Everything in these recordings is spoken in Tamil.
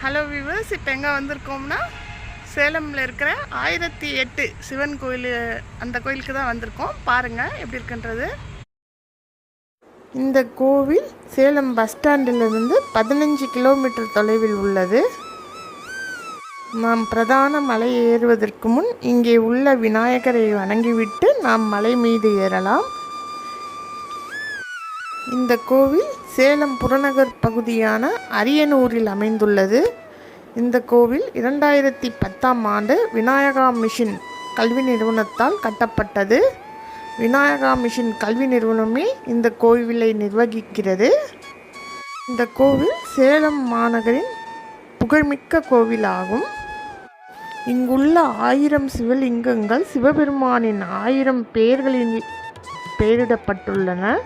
ஹலோ வியூவர்ஸ், இப்போ எங்கே வந்திருக்கோம்னா சேலமில் இருக்கிற 1008 சிவன் கோயில், அந்த கோயிலுக்கு தான் வந்திருக்கோம். பாருங்கள் எப்படி இருக்குன்றது. இந்த கோவில் சேலம் பஸ் ஸ்டாண்டிலிருந்து 15 கிலோமீட்டர் தொலைவில் உள்ளது. நாம் பிரதான மலை ஏறுவதற்கு முன் இங்கே உள்ள விநாயகரை வணங்கிவிட்டு நாம் மலை மீது ஏறலாம். இந்த கோவில் சேலம் புறநகர் பகுதியான அரியனூரில் அமைந்துள்ளது. இந்த கோவில் 2010ஆம் ஆண்டு விநாயகா மிஷன் கல்வி நிறுவனத்தால் கட்டப்பட்டது. விநாயகா மிஷன் கல்வி நிறுவனமே இந்த கோவிலை நிர்வகிக்கிறது. இந்த கோவில் சேலம் மாநகரின் புகழ்மிக்க கோவிலாகும். இங்குள்ள 1000 சிவலிங்கங்கள் சிவபெருமானின் 1000 பெயர்களில் பெயரிடப்பட்டுள்ளன.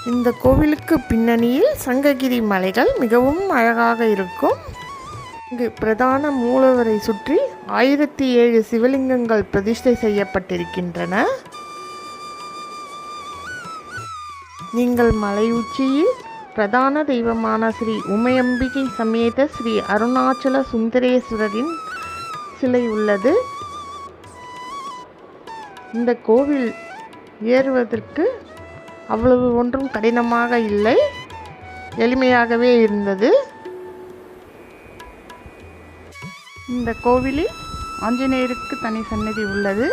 இந்த கோவிலுக்கு பின்னணியில் சங்ககிரி மலைகள் மிகவும் அழகாக இருக்கும். இங்கு பிரதான மூலவரை சுற்றி 1007 சிவலிங்கங்கள் பிரதிஷ்டை செய்யப்பட்டிருக்கின்றன. நீங்கள் மலை உச்சியில் பிரதான தெய்வமான ஸ்ரீ உமையம்பிகை சமேத ஸ்ரீ அருணாச்சல சுந்தரேஸ்வரரின் சிலை உள்ளது. இந்த கோவில் ஏறுவதற்கு அவ்வளவு ஒன்றும் கடினமாக இல்லை, எளிமையாகவே இருந்தது. இந்த கோவிலில் ஆஞ்சநேயருக்கு தனி சன்னதி உள்ளது,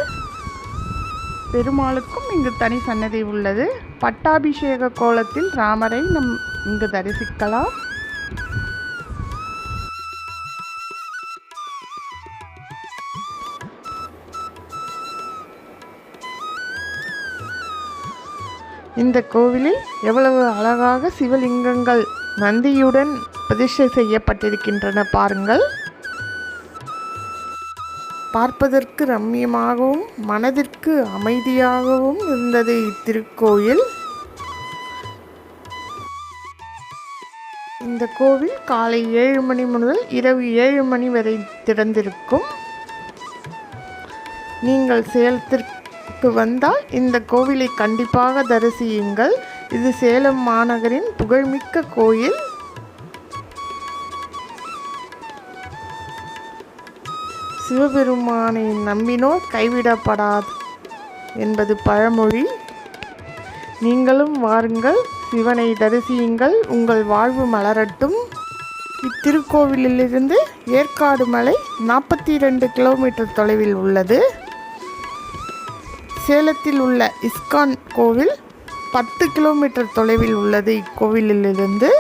பெருமாளுக்கும் இங்கு தனி சன்னதி உள்ளது. பட்டாபிஷேக கோலத்தில் ராமரை நம் இங்கு தரிசிக்கலாம். இந்த கோவிலில் எவ்வளவு அழகாக சிவலிங்கங்கள் நந்தியுடன் பிரதிஷ்டை செய்யப்பட்டிருக்கின்றன பாருங்கள். பார்ப்பதற்கு ரம்மியமாகவும் மனதிற்கு அமைதியாகவும் இருந்தது இத்திருக்கோயில். இந்த கோவில் காலை 7 மணி முதல் இரவு 7 மணி வரை திறந்திருக்கும். நீங்கள் சேலத்திற்கு வந்தால் இந்த கோவிலை கண்டிப்பாக தரிசியுங்கள். இது சேலம் மாநகரின் புகழ்மிக்க கோயில். சிவபெருமானை நம்பினோர் கைவிடப்படாது என்பது பழமொழி. நீங்களும் வாருங்கள், சிவனை தரிசியுங்கள், உங்கள் வாழ்வு மலரட்டும். இத்திருக்கோவிலிருந்து ஏற்காடு மலை 42 கிலோமீட்டர் தொலைவில் உள்ளது. சேலத்தில் உள்ள இஸ்கான் கோவில் 10 கிலோமீட்டர் தொலைவில் உள்ளது. இக்கோவிலிலிருந்து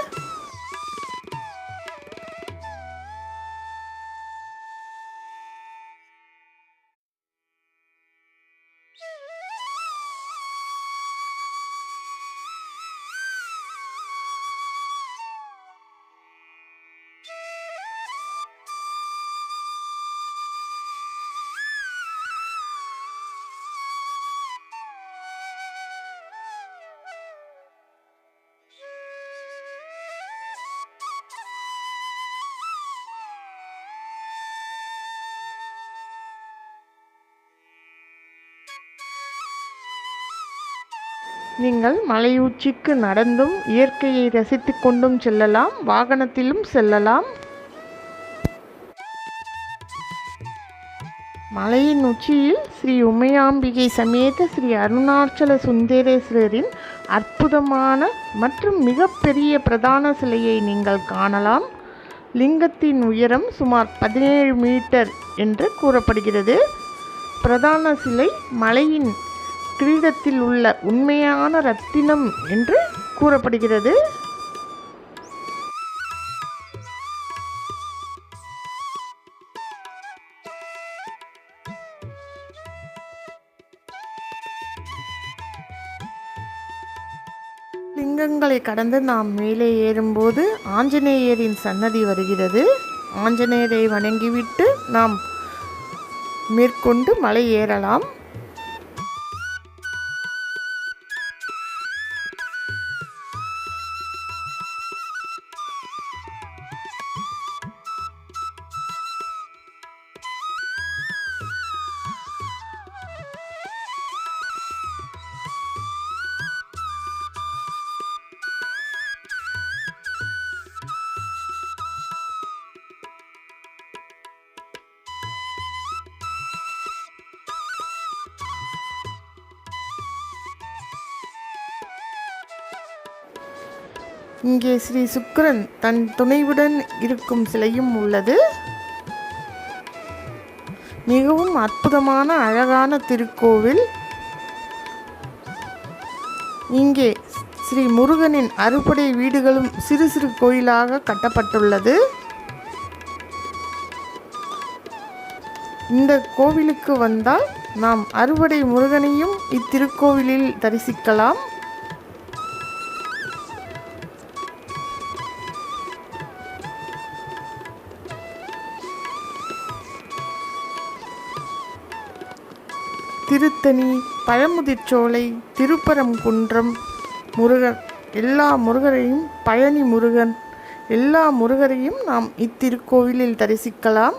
நீங்கள் மலையுச்சிக்கு நடந்தும் இயற்கையை ரசித்து கொண்டும் செல்லலாம், வாகனத்திலும் செல்லலாம். மலையின் உச்சியில் ஸ்ரீ உமையாம்பிகை சமேத ஸ்ரீ அருணாச்சல சுந்தரேஸ்வரரின் அற்புதமான மற்றும் மிகப்பெரிய பிரதான சிலையை நீங்கள் காணலாம். லிங்கத்தின் உயரம் சுமார் 17 மீட்டர் என்று கூறப்படுகிறது. பிரதான சிலை மலையின் கிரீடத்தில் உள்ள உண்மையான ரத்தினம் என்று கூறப்படுகிறது. லிங்கங்களை கடந்து நாம் மேலே ஏறும்போது ஆஞ்சநேயரின் சன்னதி வருகிறது. ஆஞ்சநேயரை வணங்கிவிட்டு நாம் மேற்கொண்டு மலை ஏறலாம். இங்கே ஸ்ரீ சுக்கிரன் தன் துணைவுடன் இருக்கும் சிலையும் உள்ளது. மிகவும் அற்புதமான அழகான திருக்கோவில். இங்கே ஸ்ரீ முருகனின் அறுபடை வீடுகளும் சிறு சிறு கோயிலாக கட்டப்பட்டுள்ளது. இந்த கோவிலுக்கு வந்தால் நாம் அறுபடை முருகனையும் இத்திருக்கோவிலில் தரிசிக்கலாம். திருத்தணி, பழமுதிர்ச்சோலை, திருப்பரங்குன்றம் முருகன், எல்லா முருகரையும், பழனி முருகன், எல்லா முருகரையும் நாம் இத்திருக்கோவிலில் தரிசிக்கலாம்.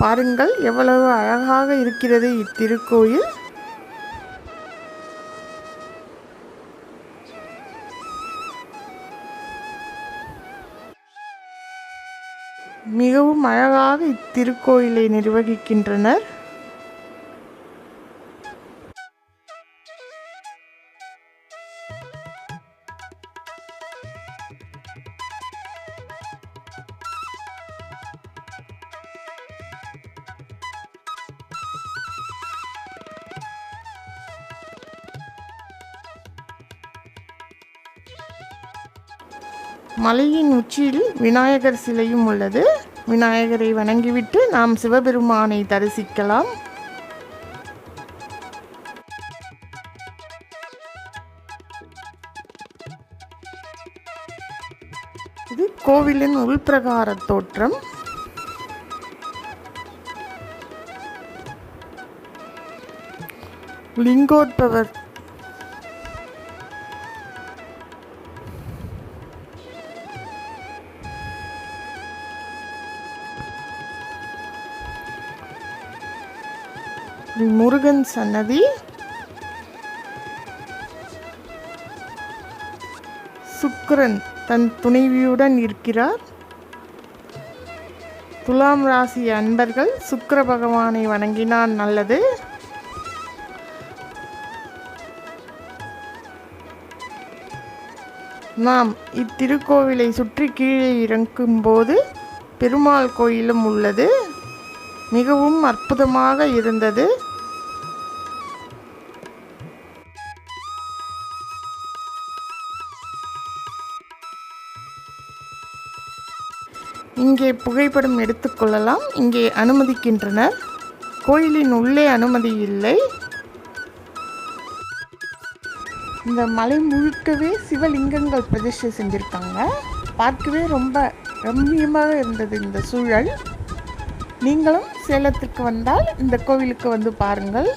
பாருங்கள் எவ்வளவு அழகாக இருக்கிறது இத்திருக்கோயில். மிகவும் அழகாக இத்திருக்கோயிலை நிர்வகிக்கின்றனர். மலையின் உச்சியில் விநாயகர் சிலையும் உள்ளது. விநாயகரை வணங்கிவிட்டு நாம் சிவபெருமானை தரிசிக்கலாம். இது கோவிலின் உள்பிரகார தோற்றம். லிங்கோத்பவர் முருகன் சன்னதி. சுக்கிரன் தன் துணைவியுடன் இருக்கிறார். துலாம் ராசி அன்பர்கள் சுக்கிர பகவானை வணங்கினால் நல்லது. நாம் இத்திருக்கோவிலை சுற்றி கீழே இறங்கும்போது பெருமாள் கோயிலும் உள்ளது. மிகவும் அற்புதமாக இருந்தது. இங்கே புகைப்படம் எடுத்துக்கொள்ளலாம். இங்கே அனுமதிக்கின்றனர். கோயிலின் உள்ளே அனுமதி இல்லை. இந்த மலை முழுக்கவே சிவலிங்கங்கள் பிரதிஷ்டை செஞ்சுருக்காங்க. பார்க்கவே ரொம்ப ரம்மியமாக இருந்தது இந்த சூழல். நீங்களும் சேலத்துக்கு வந்தால் இந்த கோவிலுக்கு வந்து பாருங்கள்.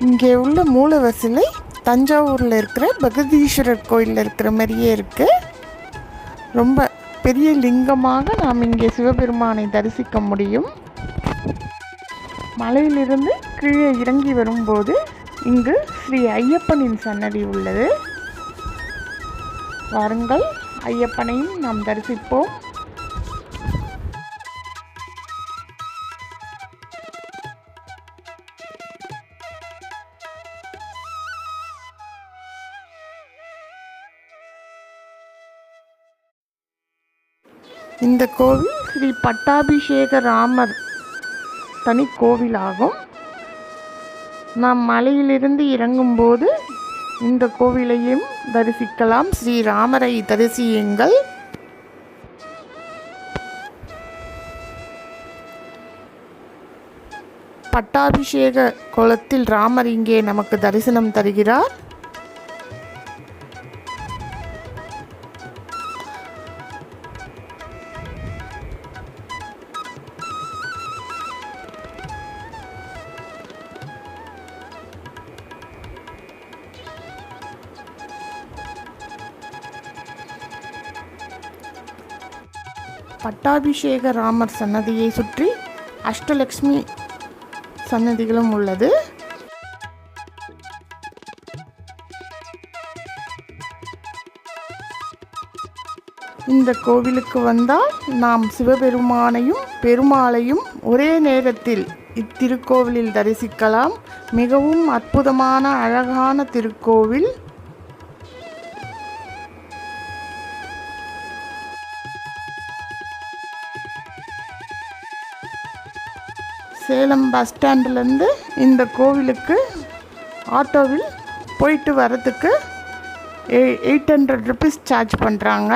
இங்கே உள்ள மூலவர் சிலை தஞ்சாவூரில் இருக்கிற பகதீஸ்வரர் கோயிலில் இருக்கிற மாதிரியே இருக்குது. ரொம்ப பெரிய லிங்கமாக நாம் இங்கே சிவபெருமானை தரிசிக்க முடியும். மலையிலிருந்து கீழே இறங்கி வரும்போது இங்கு ஸ்ரீ ஐயப்பனின் சன்னதி உள்ளது. வாருங்கள், ஐயப்பனையும் நாம் தரிசிப்போம். இந்த கோவில் ஸ்ரீ பட்டாபிஷேக ராமர் தனி கோவிலாகும். நாம் மலையிலிருந்து இறங்கும்போது இந்த கோவிலையும் தரிசிக்கலாம். ஸ்ரீராமரை தரிசியுங்கள். பட்டாபிஷேக கோலத்தில் ராமர் இங்கே நமக்கு தரிசனம் தருகிறார். பட்டாபிஷேக ராமர் சன்னதியை சுற்றி அஷ்டலக்ஷ்மி சன்னதிகளும் உள்ளது. இந்த கோவிலுக்கு வந்தால் நாம் சிவபெருமானையும் பெருமாளையும் ஒரே நேரத்தில் இத்திருக்கோவிலில் தரிசிக்கலாம். மிகவும் அற்புதமான அழகான திருக்கோவில். சேலம் பஸ் ஸ்டாண்டுலேருந்து இந்த கோவிலுக்கு ஆட்டோவில் போயிட்டு வரதுக்கு 800 ருபீஸ் சார்ஜ் பண்ணுறாங்க.